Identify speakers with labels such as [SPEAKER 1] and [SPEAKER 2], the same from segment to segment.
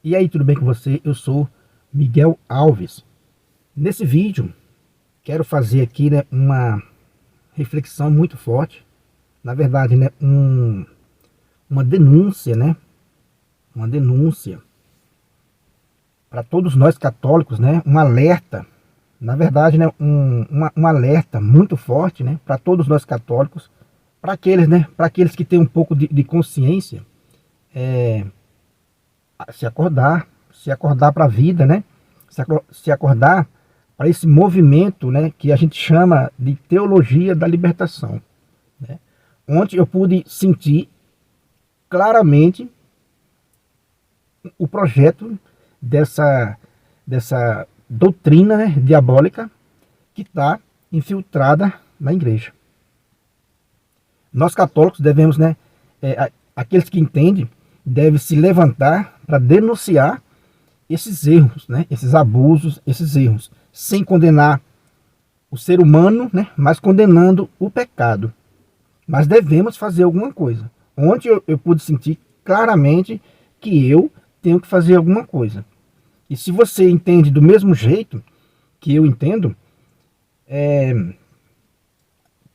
[SPEAKER 1] E aí, tudo bem com você? Eu sou Miguel Alves. Nesse vídeo, quero fazer aqui, né, uma reflexão muito forte. Na verdade, né, uma denúncia, né? Uma denúncia para todos nós católicos, né? Um alerta. Na verdade, né, um alerta muito forte, né, para todos nós católicos, para aqueles, né, para aqueles que têm um pouco de consciência, se acordar para a vida, né, se acordar para esse movimento, né, que a gente chama de teologia da libertação, né, onde eu pude sentir claramente o projeto dessa doutrina, né, diabólica que está infiltrada na igreja. Nós católicos devemos, né, aqueles que entendem, devem se levantar para denunciar esses erros, né, esses abusos, esses erros, sem condenar o ser humano, né, mas condenando o pecado. Mas devemos fazer alguma coisa. Ontem eu pude sentir claramente que eu tenho que fazer alguma coisa. E se você entende do mesmo jeito que eu entendo,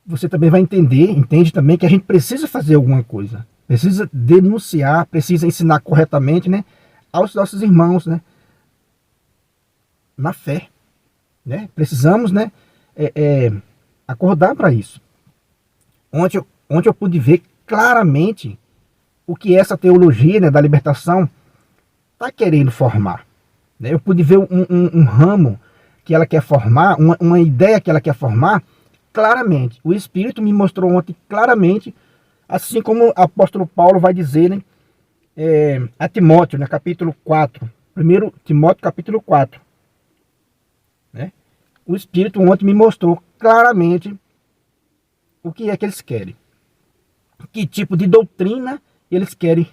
[SPEAKER 1] você também vai entende também que a gente precisa fazer alguma coisa. Precisa denunciar, precisa ensinar corretamente, né, aos nossos irmãos, né, na fé. Né? Precisamos, né, acordar para isso. Ontem eu pude ver claramente o que essa teologia, né, da libertação está querendo formar. Eu pude ver um ramo que ela quer formar, uma ideia que ela quer formar, claramente. O Espírito me mostrou ontem claramente, assim como o apóstolo Paulo vai dizer, né, a Timóteo, né, capítulo 4. 1 Timóteo, capítulo 4. Né? O Espírito ontem me mostrou claramente o que é que eles querem. Que tipo de doutrina eles querem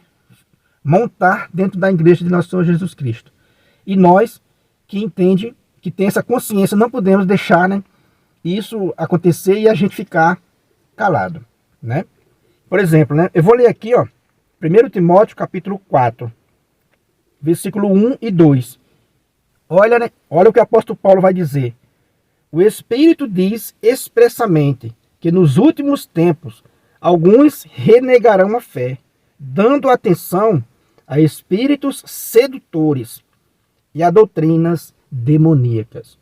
[SPEAKER 1] montar dentro da igreja de nosso Senhor Jesus Cristo. E nós, que entende, que tem essa consciência, não podemos deixar, né, isso acontecer e a gente ficar calado, né? Por exemplo, né, eu vou ler aqui, ó, 1 Timóteo capítulo 4, versículo 1 e 2. Olha, né, olha o que o apóstolo Paulo vai dizer. O Espírito diz expressamente que nos últimos tempos alguns renegarão a fé, dando atenção a espíritos sedutores e a doutrinas demoníacas,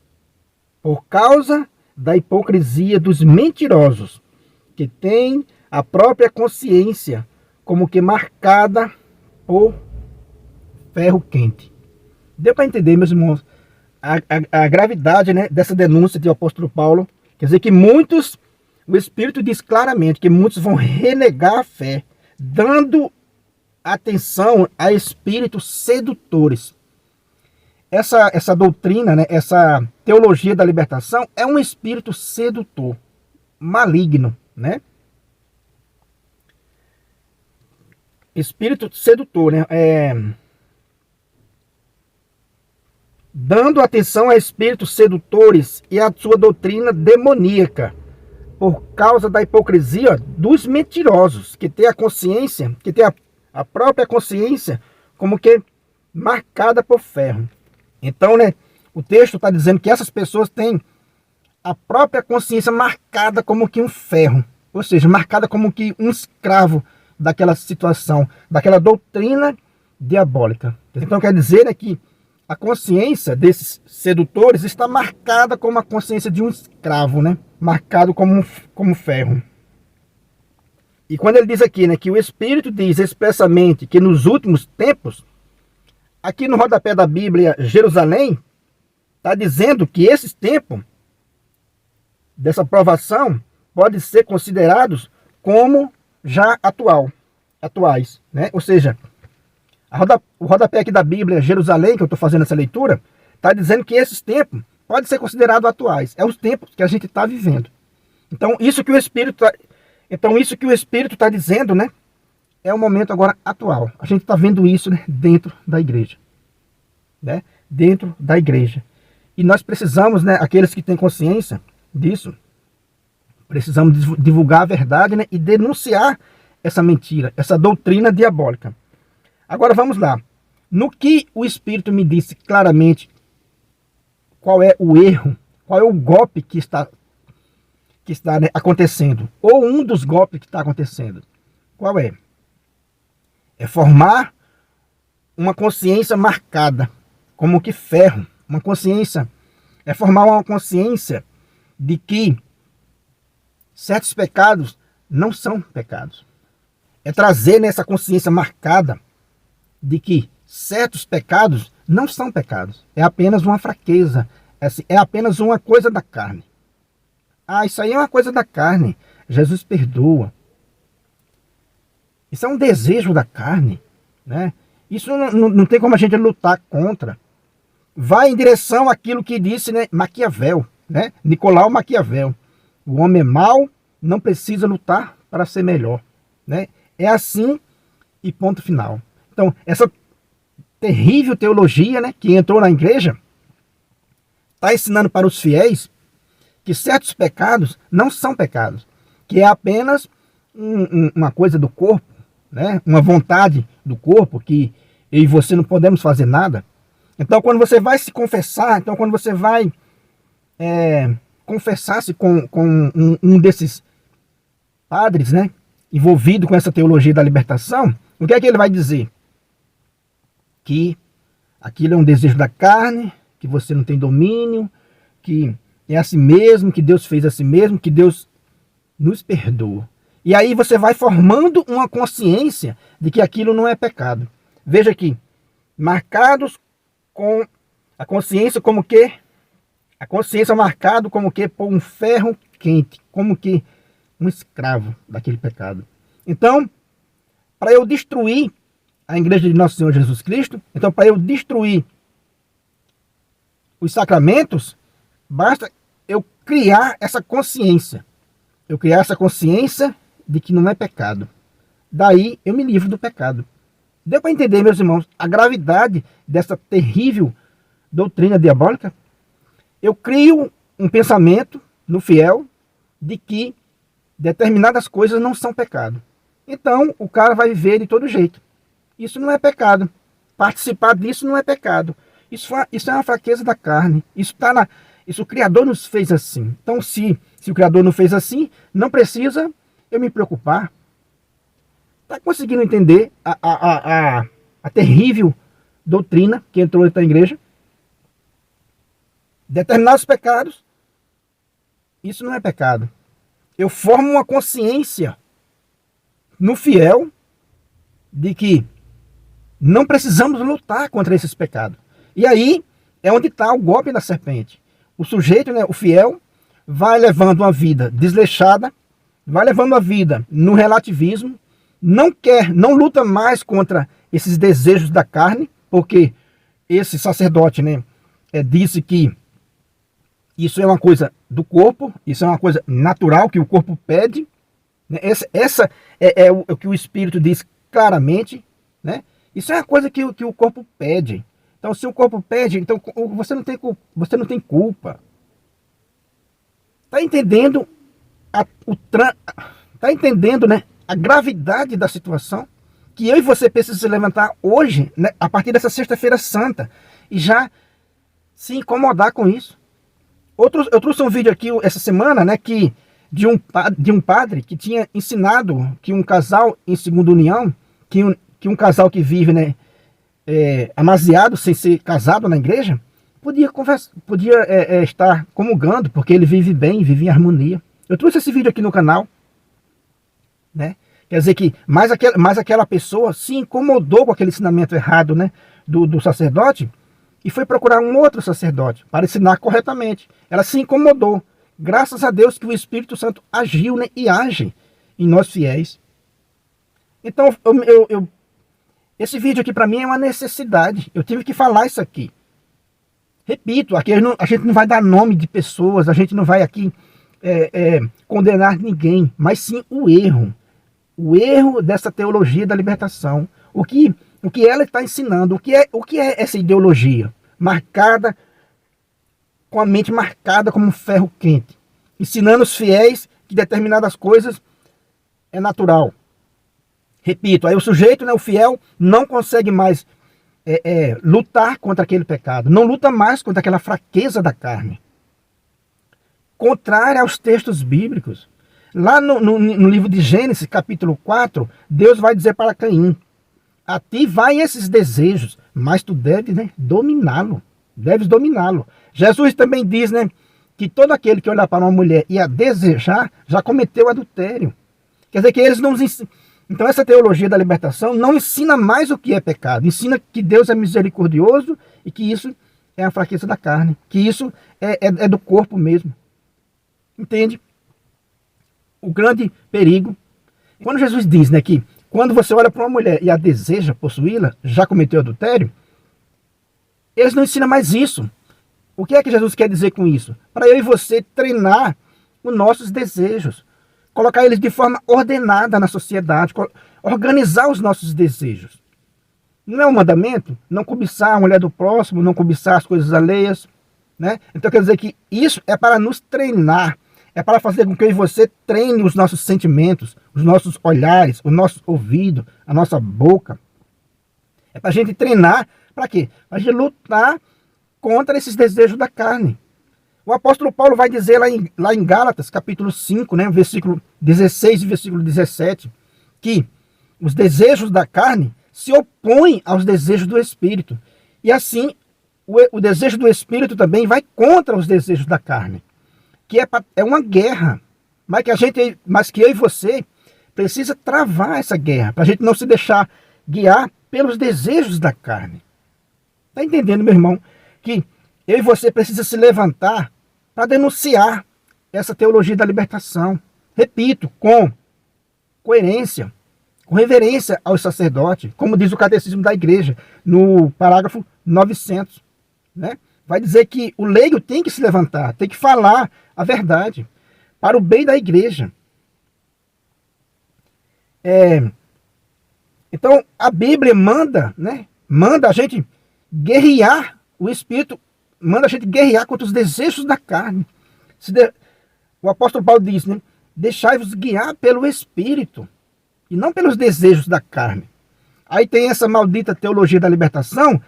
[SPEAKER 1] por causa da hipocrisia dos mentirosos, que têm a própria consciência como que marcada por ferro quente. Deu para entender, meus irmãos, a gravidade, né, dessa denúncia do apóstolo Paulo? Quer dizer que muitos, o Espírito diz claramente que muitos vão renegar a fé, dando atenção a espíritos sedutores. Essa doutrina, né, essa teologia da libertação é um espírito sedutor, maligno, né? Espírito sedutor, né? Dando atenção a espíritos sedutores e a sua doutrina demoníaca, por causa da hipocrisia dos mentirosos, que tem a consciência, que tem a própria consciência como que marcada por ferro. Então, né, o texto está dizendo que essas pessoas têm a própria consciência marcada como que um ferro, ou seja, marcada como que um escravo daquela situação, daquela doutrina diabólica. Então quer dizer, né, que a consciência desses sedutores está marcada como a consciência de um escravo, né, marcado como ferro. E quando ele diz aqui, né, que o Espírito diz expressamente que nos últimos tempos, aqui no rodapé da Bíblia, Jerusalém, está dizendo que esses tempos dessa provação podem ser considerados como já atuais, né? Ou seja, o rodapé aqui da Bíblia, Jerusalém, que eu estou fazendo essa leitura, está dizendo que esses tempos podem ser considerados atuais. É os tempos que a gente está vivendo. Então, isso que o Espírito está dizendo, né, é o momento agora atual. A gente está vendo isso, né, dentro da igreja. Né? Dentro da igreja. E nós precisamos, né, aqueles que têm consciência disso, precisamos divulgar a verdade, né, e denunciar essa mentira, essa doutrina diabólica. Agora vamos lá. No que o Espírito me disse claramente qual é o erro, qual é o golpe que está né, acontecendo, ou um dos golpes que está acontecendo. Qual é? É formar uma consciência marcada, como que ferro. Uma consciência, é formar uma consciência de que certos pecados não são pecados. É trazer nessa consciência marcada de que certos pecados não são pecados. É apenas uma fraqueza, é apenas uma coisa da carne. Ah, isso aí é uma coisa da carne. Jesus perdoa. Isso é um desejo da carne, né? Isso não tem como a gente lutar contra. Vai em direção àquilo que disse, né, Maquiavel, né? Nicolau Maquiavel. O homem é mau, não precisa lutar para ser melhor, né? É assim e ponto final. Então, essa terrível teologia, né, que entrou na igreja, está ensinando para os fiéis que certos pecados não são pecados, que é apenas uma coisa do corpo, né? Uma vontade do corpo, que eu e você não podemos fazer nada. Então, quando você vai se confessar, então quando você vai confessar-se com um desses padres, né, envolvido com essa teologia da libertação, o que é que ele vai dizer? Que aquilo é um desejo da carne, que você não tem domínio, que é assim mesmo, que Deus fez assim mesmo, que Deus nos perdoa. E aí você vai formando uma consciência de que aquilo não é pecado. Veja aqui, marcados com a consciência como que, a consciência marcado como que por um ferro quente, como que um escravo daquele pecado. Então, para eu destruir a igreja de Nosso Senhor Jesus Cristo, então para eu destruir os sacramentos, basta eu criar essa consciência. Eu criar essa consciência de que não é pecado. Daí eu me livro do pecado. Deu para entender, meus irmãos, a gravidade dessa terrível doutrina diabólica? Eu crio um pensamento no fiel de que determinadas coisas não são pecado. Então o cara vai viver de todo jeito. Isso não é pecado. Participar disso não é pecado. Isso é uma fraqueza da carne. Isso o Criador nos fez assim. Então, se o Criador não fez assim, não precisa eu me preocupar. Está conseguindo entender a terrível doutrina que entrou na igreja? Determinados pecados, isso não é pecado. Eu formo uma consciência no fiel de que não precisamos lutar contra esses pecados. E aí é onde está o golpe da serpente. O sujeito, né, o fiel, vai levando uma vida desleixada, vai levando a vida no relativismo, não luta mais contra esses desejos da carne, porque esse sacerdote, né, disse que isso é uma coisa do corpo, isso é uma coisa natural que o corpo pede, né? Essa é o que o Espírito diz claramente, né? Isso é uma coisa que o corpo pede. Então, se o corpo pede, então você não tem culpa. Está entendendo tá entendendo, né, a gravidade da situação? Que eu e você precisamos se levantar hoje, né, a partir dessa sexta-feira santa, e já se incomodar com isso. Eu trouxe um vídeo aqui essa semana, né, de um padre que tinha ensinado que um casal em segunda união, que um casal que vive, né, amasiado sem ser casado na igreja, podia estar comungando, porque ele vive bem, vive em harmonia. Eu trouxe esse vídeo aqui no canal, né? Quer dizer que mais aquela pessoa se incomodou com aquele ensinamento errado, né, do sacerdote, e foi procurar um outro sacerdote para ensinar corretamente. Ela se incomodou. Graças a Deus que o Espírito Santo agiu, né, e age em nós fiéis. Então, esse vídeo aqui para mim é uma necessidade. Eu tive que falar isso aqui. Repito, aqui a gente não vai dar nome de pessoas, a gente não vai aqui condenar ninguém, mas sim o erro. O erro dessa teologia da libertação. O que ela está ensinando, o que é essa ideologia? Marcada, com a mente marcada como um ferro quente. Ensinando os fiéis que determinadas coisas é natural. Repito, aí o sujeito, né, o fiel, não consegue mais lutar contra aquele pecado, não luta mais contra aquela fraqueza da carne. Contrária aos textos bíblicos. Lá no livro de Gênesis, capítulo 4, Deus vai dizer para Caim: a ti vai esses desejos, mas tu deves, né, dominá-lo. Deves dominá-lo. Jesus também diz, né, que todo aquele que olhar para uma mulher e a desejar, já cometeu adultério. Quer dizer que eles não ensinam. Então essa teologia da libertação não ensina mais o que é pecado. Ensina que Deus é misericordioso e que isso é a fraqueza da carne. Que isso é do corpo mesmo. Entende? O grande perigo. Quando Jesus diz, né, que quando você olha para uma mulher e a deseja possuí-la, já cometeu adultério, eles não ensinam mais isso. O que é que Jesus quer dizer com isso? Para eu e você treinar os nossos desejos, colocar eles de forma ordenada na sociedade, organizar os nossos desejos. Não é um mandamento? Não cobiçar a mulher do próximo, não cobiçar as coisas alheias, né? Então quer dizer que isso é para nos treinar, é para fazer com que eu e você treine os nossos sentimentos, os nossos olhares, o nosso ouvido, a nossa boca. É para a gente treinar, para quê? Para a gente lutar contra esses desejos da carne. O apóstolo Paulo vai dizer lá em Gálatas, capítulo 5, né, versículo 16 e versículo 17, que os desejos da carne se opõem aos desejos do Espírito. E assim, o desejo do Espírito também vai contra os desejos da carne. Que é uma guerra, mas que eu e você precisa travar essa guerra, para a gente não se deixar guiar pelos desejos da carne. Está entendendo, meu irmão? Que eu e você precisa se levantar para denunciar essa teologia da libertação. Repito, com coerência, com reverência aos sacerdotes, como diz o Catecismo da Igreja, no parágrafo 900. Né? Vai dizer que o leigo tem que se levantar, tem que falar a verdade, para o bem da Igreja. Então, a Bíblia manda a gente guerrear o Espírito, manda a gente guerrear contra os desejos da carne. O apóstolo Paulo diz, né? Deixai-vos guiar pelo Espírito e não pelos desejos da carne. Aí tem essa maldita teologia da libertação,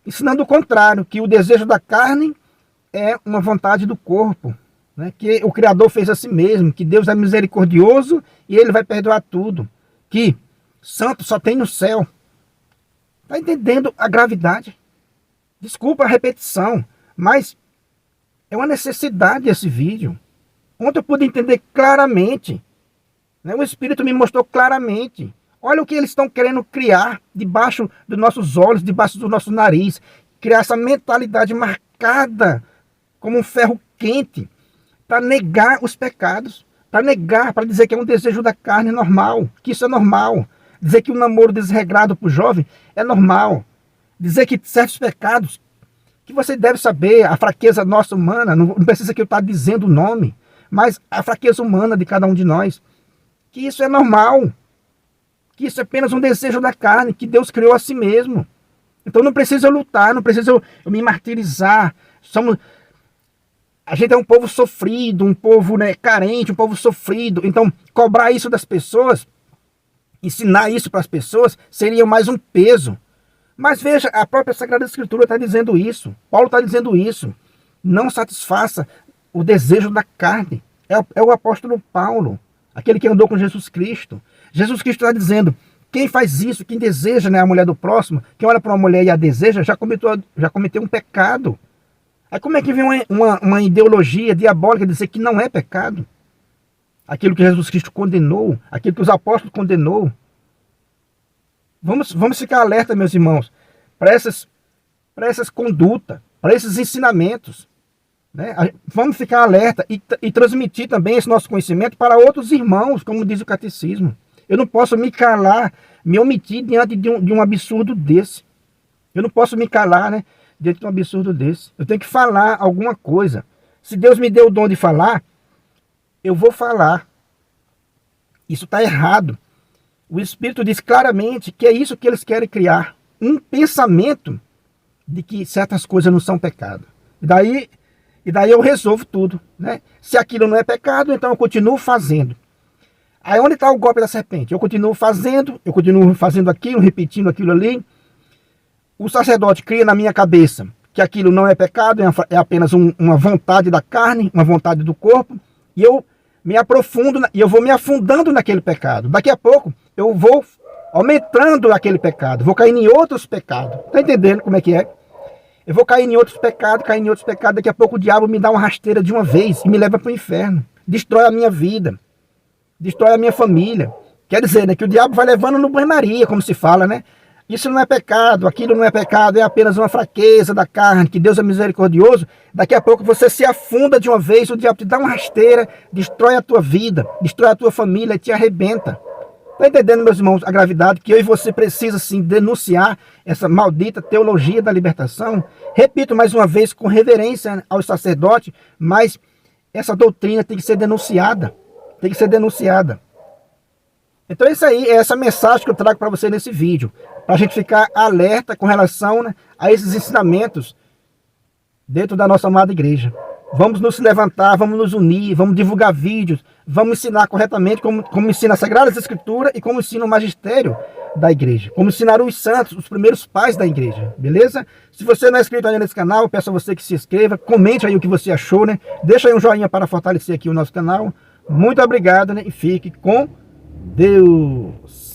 [SPEAKER 1] ensinando o contrário, que o desejo da carne é uma vontade do corpo, né? Que o Criador fez a si mesmo, que Deus é misericordioso e Ele vai perdoar tudo, que santo só tem no céu. Está entendendo a gravidade? Desculpa a repetição, mas é uma necessidade esse vídeo. Ontem eu pude entender claramente, né? O Espírito me mostrou claramente. Olha o que eles estão querendo criar debaixo dos nossos olhos, debaixo do nosso nariz. Criar essa mentalidade marcada como um ferro quente para negar os pecados, para negar, para dizer que é um desejo da carne normal, que isso é normal. Dizer que o namoro desregrado para o jovem é normal. Dizer que certos pecados, que você deve saber, a fraqueza nossa humana, não precisa que eu estar dizendo o nome, mas a fraqueza humana de cada um de nós, que isso é normal, que isso é apenas um desejo da carne, que Deus criou a si mesmo. Então não precisa eu lutar, não precisa eu me martirizar. A gente é um povo sofrido, um povo, né, carente, um povo sofrido. Então cobrar isso das pessoas, ensinar isso para as pessoas, seria mais um peso. Mas veja, a própria Sagrada Escritura está dizendo isso. Paulo está dizendo isso. Não satisfaça o desejo da carne. É o apóstolo Paulo, aquele que andou com Jesus Cristo. Jesus Cristo está dizendo, quem faz isso, quem deseja, né, a mulher do próximo, quem olha para uma mulher e a deseja, já cometeu um pecado. Aí como é que vem uma ideologia diabólica dizer que não é pecado? Aquilo que Jesus Cristo condenou, aquilo que os apóstolos condenou. Vamos ficar alerta, meus irmãos, para essas condutas, para esses ensinamentos. Né? Vamos ficar alerta e transmitir também esse nosso conhecimento para outros irmãos, como diz o catecismo. Eu não posso me calar, me omitir diante de um absurdo desse. Eu não posso me calar, né, diante de um absurdo desse. Eu tenho que falar alguma coisa. Se Deus me deu o dom de falar, eu vou falar. Isso está errado. O Espírito diz claramente que é isso que eles querem criar. Um pensamento de que certas coisas não são pecado. E daí eu resolvo tudo. Né? Se aquilo não é pecado, então eu continuo fazendo. Aí onde está o golpe da serpente? Eu continuo fazendo aquilo, repetindo aquilo ali. o sacerdote cria na minha cabeça que aquilo não é pecado, é apenas uma vontade da carne, uma vontade do corpo, e eu me aprofundo e eu vou me afundando naquele pecado. Daqui a pouco eu vou aumentando aquele pecado, vou caindo em outros pecados. Tá entendendo como é que é? Eu vou cair em outros pecados, daqui a pouco o diabo me dá uma rasteira de uma vez e me leva para o inferno. Destrói a minha vida, destrói a minha família. Quer dizer, né, que o diabo vai levando no banho-maria, como se fala, né? Isso não é pecado, aquilo não é pecado, é apenas uma fraqueza da carne, que Deus é misericordioso. Daqui a pouco você se afunda de uma vez, o diabo te dá uma rasteira, destrói a tua vida, destrói a tua família e te arrebenta. Está entendendo, meus irmãos, a gravidade que eu e você precisa sim denunciar essa maldita teologia da libertação? Repito mais uma vez com reverência ao sacerdote, mas essa doutrina tem que ser denunciada. Tem que ser denunciada. Então é isso aí, é essa mensagem que eu trago para você nesse vídeo. Para a gente ficar alerta com relação, né, a esses ensinamentos dentro da nossa amada igreja. Vamos nos levantar, vamos nos unir, vamos divulgar vídeos, vamos ensinar corretamente como ensina a Sagrada Escritura e como ensina o magistério da igreja. Como ensinaram os santos, os primeiros pais da igreja, beleza? Se você não é inscrito ainda nesse canal, eu peço a você que se inscreva, comente aí o que você achou, né? Deixa aí um joinha para fortalecer aqui o nosso canal. Muito obrigado, né? E fique com Deus.